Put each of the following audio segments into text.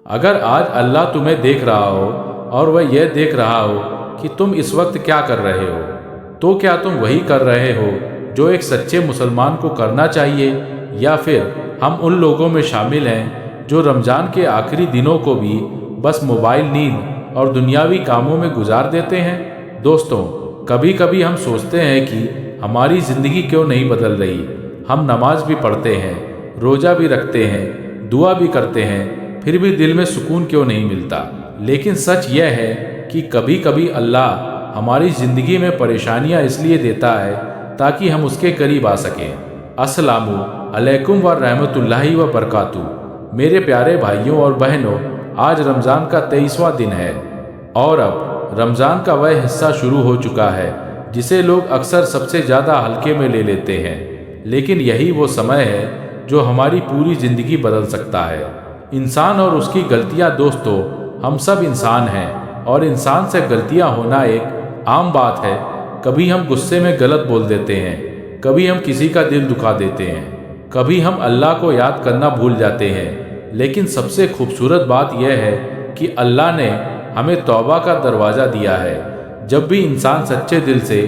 अगर आज अल्लाह तुम्हें देख रहा हो और वह यह देख रहा हो कि तुम इस वक्त क्या कर रहे हो, तो क्या तुम वही कर रहे हो जो एक सच्चे मुसलमान को करना चाहिए, या फिर हम उन लोगों में शामिल हैं जो रमज़ान के आखिरी दिनों को भी बस मोबाइल, नींद और दुनियावी कामों में गुजार देते हैं? दोस्तों, कभी कभी हम सोचते हैं कि हमारी ज़िंदगी क्यों नहीं बदल रही। हम नमाज भी पढ़ते हैं, रोज़ा भी रखते हैं, दुआ भी करते हैं, फिर भी दिल में सुकून क्यों नहीं मिलता। लेकिन सच यह है कि कभी कभी अल्लाह हमारी ज़िंदगी में परेशानियां इसलिए देता है ताकि हम उसके करीब आ सकें। अस्सलामु अलैकुम व रहमतुल्लाहि व बरकातुहू। मेरे प्यारे भाइयों और बहनों, आज रमज़ान का 23वां दिन है और अब रमज़ान का वह हिस्सा शुरू हो चुका है जिसे लोग अक्सर सबसे ज़्यादा हल्के में ले लेते हैं। लेकिन यही वो समय है जो हमारी पूरी ज़िंदगी बदल सकता है। इंसान और उसकी गलतियाँ। दोस्तों, हम सब इंसान हैं और इंसान से गलतियाँ होना एक आम बात है। कभी हम गुस्से में गलत बोल देते हैं, कभी हम किसी का दिल दुखा देते हैं, कभी हम अल्लाह को याद करना भूल जाते हैं। लेकिन सबसे खूबसूरत बात यह है कि अल्लाह ने हमें तौबा का दरवाज़ा दिया है। जब भी इंसान सच्चे दिल से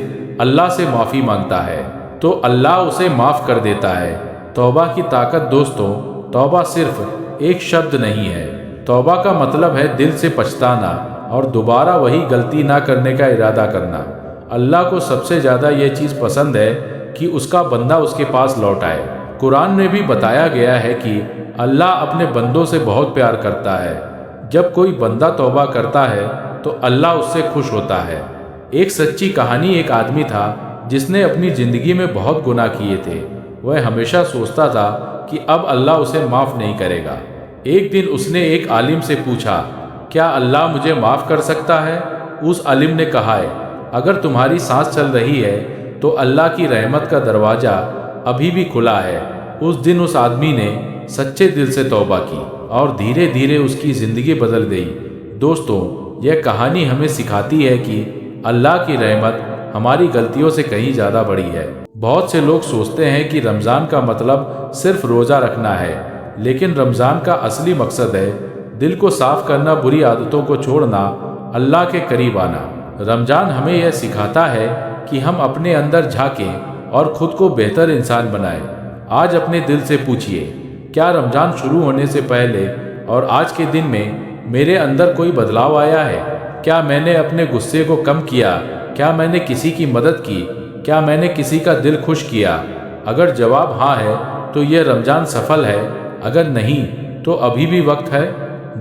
अल्लाह से माफ़ी मांगता है तो अल्लाह उसे माफ़ कर देता है। तौबा की ताकत। दोस्तों, तौबा सिर्फ एक शब्द नहीं है। तौबा का मतलब है दिल से पछताना और दोबारा वही गलती ना करने का इरादा करना। अल्लाह को सबसे ज़्यादा यह चीज़ पसंद है कि उसका बंदा उसके पास लौट आए। कुरान में भी बताया गया है कि अल्लाह अपने बंदों से बहुत प्यार करता है। जब कोई बंदा तौबा करता है तो अल्लाह उससे खुश होता है। एक सच्ची कहानी। एक आदमी था जिसने अपनी ज़िंदगी में बहुत गुनाह किए थे। वह हमेशा सोचता था कि अब अल्लाह उसे माफ़ नहीं करेगा। एक दिन उसने एक आलिम से पूछा, क्या अल्लाह मुझे माफ़ कर सकता है? उस आलिम ने कहा है, अगर तुम्हारी सांस चल रही है तो अल्लाह की रहमत का दरवाज़ा अभी भी खुला है। उस दिन उस आदमी ने सच्चे दिल से तौबा की और धीरे धीरे उसकी ज़िंदगी बदल गई। दोस्तों, यह कहानी हमें सिखाती है कि अल्लाह की रहमत हमारी गलतियों से कहीं ज़्यादा बड़ी है। बहुत से लोग सोचते हैं कि रमज़ान का मतलब सिर्फ रोज़ा रखना है, लेकिन रमज़ान का असली मकसद है दिल को साफ करना, बुरी आदतों को छोड़ना, अल्लाह के करीब आना। रमज़ान हमें यह सिखाता है कि हम अपने अंदर झांकें और ख़ुद को बेहतर इंसान बनाएं। आज अपने दिल से पूछिए, क्या रमज़ान शुरू होने से पहले और आज के दिन में मेरे अंदर कोई बदलाव आया है? क्या मैंने अपने गुस्से को कम किया? क्या मैंने किसी की मदद की? क्या मैंने किसी का दिल खुश किया? अगर जवाब हाँ है तो यह रमज़ान सफल है, अगर नहीं तो अभी भी वक्त है।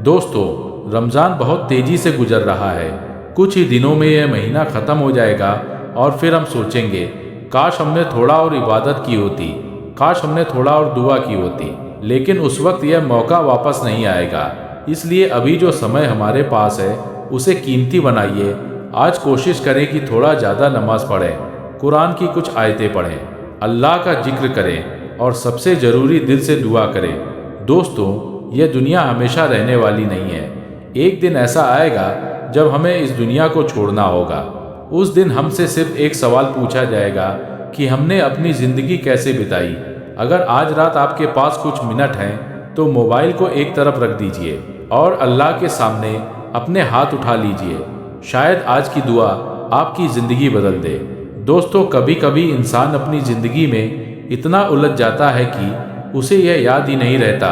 दोस्तों, रमज़ान बहुत तेज़ी से गुजर रहा है। कुछ ही दिनों में यह महीना ख़त्म हो जाएगा और फिर हम सोचेंगे, काश हमने थोड़ा और इबादत की होती, काश हमने थोड़ा और दुआ की होती। लेकिन उस वक्त यह मौका वापस नहीं आएगा। इसलिए अभी जो समय हमारे पास है उसे कीमती बनाइए। आज कोशिश करें कि थोड़ा ज़्यादा नमाज पढ़ें, कुरान की कुछ आयतें पढ़ें, अल्लाह का जिक्र करें और सबसे ज़रूरी दिल से दुआ करें। दोस्तों, यह दुनिया हमेशा रहने वाली नहीं है। एक दिन ऐसा आएगा जब हमें इस दुनिया को छोड़ना होगा। उस दिन हमसे सिर्फ एक सवाल पूछा जाएगा कि हमने अपनी ज़िंदगी कैसे बिताई। अगर आज रात आपके पास कुछ मिनट हैं तो मोबाइल को एक तरफ रख दीजिए और अल्लाह के सामने अपने हाथ उठा लीजिए। शायद आज की दुआ आपकी ज़िंदगी बदल दे। दोस्तों, कभी कभी इंसान अपनी ज़िंदगी में इतना उलझ जाता है कि उसे यह याद ही नहीं रहता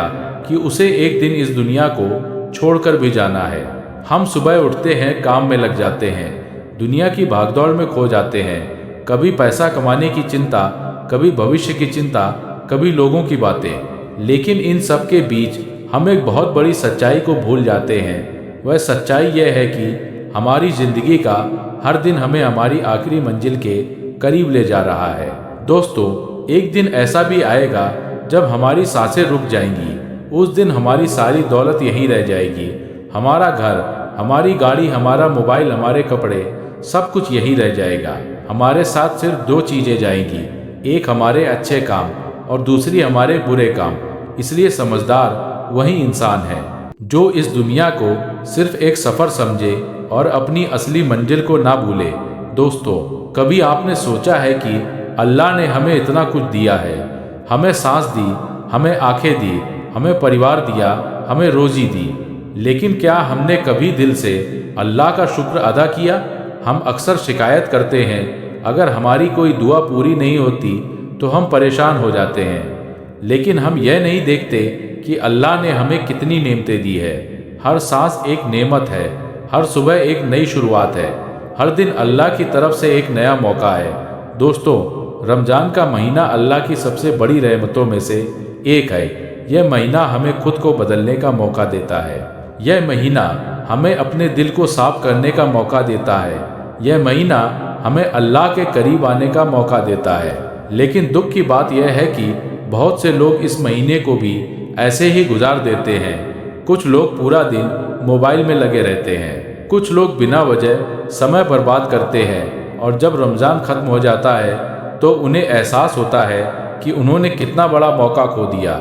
कि उसे एक दिन इस दुनिया को छोड़कर भी जाना है। हम सुबह उठते हैं, काम में लग जाते हैं, दुनिया की भागदौड़ में खो जाते हैं। कभी पैसा कमाने की चिंता, कभी भविष्य की चिंता, कभी लोगों की बातें। लेकिन इन सब के बीच हम एक बहुत बड़ी सच्चाई को भूल जाते हैं। वह सच्चाई यह है कि हमारी ज़िंदगी का हर दिन हमें हमारी आखिरी मंजिल के करीब ले जा रहा है। दोस्तों, एक दिन ऐसा भी आएगा जब हमारी सांसें रुक जाएंगी। उस दिन हमारी सारी दौलत यहीं रह जाएगी। हमारा घर, हमारी गाड़ी, हमारा मोबाइल, हमारे कपड़े, सब कुछ यहीं रह जाएगा। हमारे साथ सिर्फ दो चीज़ें जाएंगी, एक हमारे अच्छे काम और दूसरी हमारे बुरे काम। इसलिए समझदार वही इंसान है जो इस दुनिया को सिर्फ एक सफ़र समझे और अपनी असली मंजिल को ना भूले। दोस्तों, कभी आपने सोचा है कि अल्लाह ने हमें इतना कुछ दिया है, हमें सांस दी, हमें आंखें दी, हमें परिवार दिया, हमें रोज़ी दी, लेकिन क्या हमने कभी दिल से अल्लाह का शुक्र अदा किया? हम अक्सर शिकायत करते हैं, अगर हमारी कोई दुआ पूरी नहीं होती तो हम परेशान हो जाते हैं, लेकिन हम यह नहीं देखते कि अल्लाह ने हमें कितनी नेमतें दी है। हर सांस एक नेमत है, हर सुबह एक नई शुरुआत है, हर दिन अल्लाह की तरफ से एक नया मौका है। दोस्तों, रमज़ान का महीना अल्लाह की सबसे बड़ी रहमतों में से एक है। यह महीना हमें खुद को बदलने का मौका देता है। यह महीना हमें अपने दिल को साफ करने का मौका देता है। यह महीना हमें अल्लाह के करीब आने का मौका देता है। लेकिन दुख की बात यह है कि बहुत से लोग इस महीने को भी ऐसे ही गुजार देते हैं। कुछ लोग पूरा दिन मोबाइल में लगे रहते हैं, कुछ लोग बिना वजह समय बर्बाद करते हैं, और जब रमज़ान ख़त्म हो जाता है तो उन्हें एहसास होता है कि उन्होंने कितना बड़ा मौका खो दिया।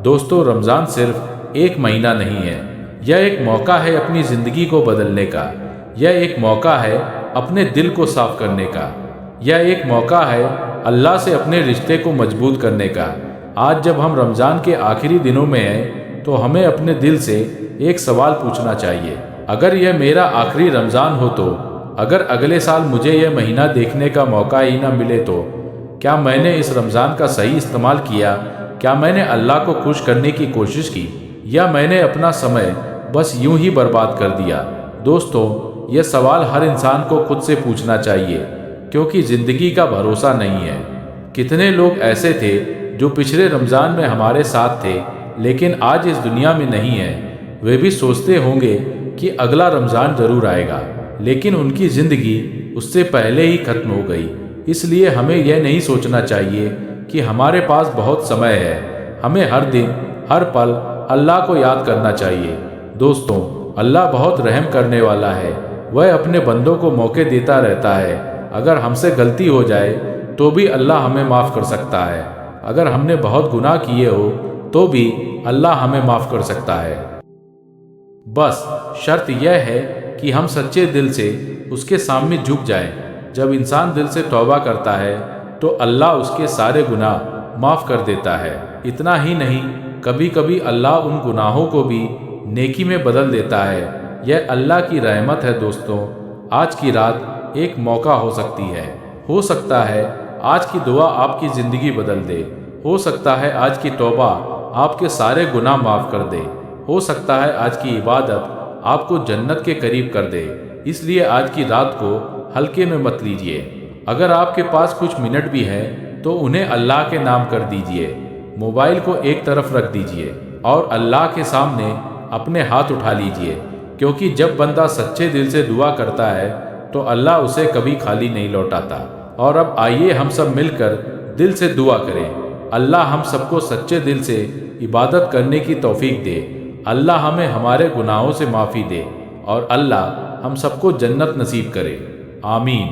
दोस्तों, रमज़ान सिर्फ एक महीना नहीं है, यह एक मौका है अपनी ज़िंदगी को बदलने का। यह एक मौका है अपने दिल को साफ करने का। यह एक मौका है अल्लाह से अपने रिश्ते को मजबूत करने का। आज जब हम रमज़ान के आखिरी दिनों में हैं तो हमें अपने दिल से एक सवाल पूछना चाहिए, अगर यह मेरा आखिरी रमज़ान हो तो, अगर अगले साल मुझे यह महीना देखने का मौका ही ना मिले तो, क्या मैंने इस रमज़ान का सही इस्तेमाल किया? क्या मैंने अल्लाह को खुश करने की कोशिश की, या मैंने अपना समय बस यूं ही बर्बाद कर दिया? दोस्तों, यह सवाल हर इंसान को खुद से पूछना चाहिए, क्योंकि ज़िंदगी का भरोसा नहीं है। कितने लोग ऐसे थे जो पिछले रमज़ान में हमारे साथ थे लेकिन आज इस दुनिया में नहीं है। वे भी सोचते होंगे कि अगला रमज़ान ज़रूर आएगा, लेकिन उनकी ज़िंदगी उससे पहले ही खत्म हो गई। इसलिए हमें यह नहीं सोचना चाहिए कि हमारे पास बहुत समय है। हमें हर दिन हर पल अल्लाह को याद करना चाहिए। दोस्तों, अल्लाह बहुत रहम करने वाला है। वह अपने बंदों को मौके देता रहता है। अगर हमसे गलती हो जाए तो भी अल्लाह हमें माफ़ कर सकता है। अगर हमने बहुत गुनाह किए हो तो भी अल्लाह हमें माफ़ कर सकता है। बस शर्त यह है कि हम सच्चे दिल से उसके सामने झुक जाएं। जब इंसान दिल से तौबा करता है तो अल्लाह उसके सारे गुनाह माफ़ कर देता है। इतना ही नहीं, कभी कभी अल्लाह उन गुनाहों को भी नेकी में बदल देता है। यह अल्लाह की रहमत है। दोस्तों, आज की रात एक मौका हो सकती है। हो सकता है आज की दुआ आपकी ज़िंदगी बदल दे। हो सकता है आज की तौबा आपके सारे गुनाह माफ़ कर दे। हो सकता है आज की इबादत आपको जन्नत के करीब कर दे। इसलिए आज की रात को हल्के में मत लीजिए। अगर आपके पास कुछ मिनट भी है तो उन्हें अल्लाह के नाम कर दीजिए। मोबाइल को एक तरफ रख दीजिए और अल्लाह के सामने अपने हाथ उठा लीजिए, क्योंकि जब बंदा सच्चे दिल से दुआ करता है तो अल्लाह उसे कभी खाली नहीं लौटाता। और अब आइए हम सब मिलकर दिल से दुआ करें। अल्लाह हम सबको सच्चे दिल से इबादत करने की तौफीक दे। अल्लाह हमें हमारे गुनाहों से माफ़ी दे और अल्लाह हम सबको जन्नत नसीब करे। आमीन।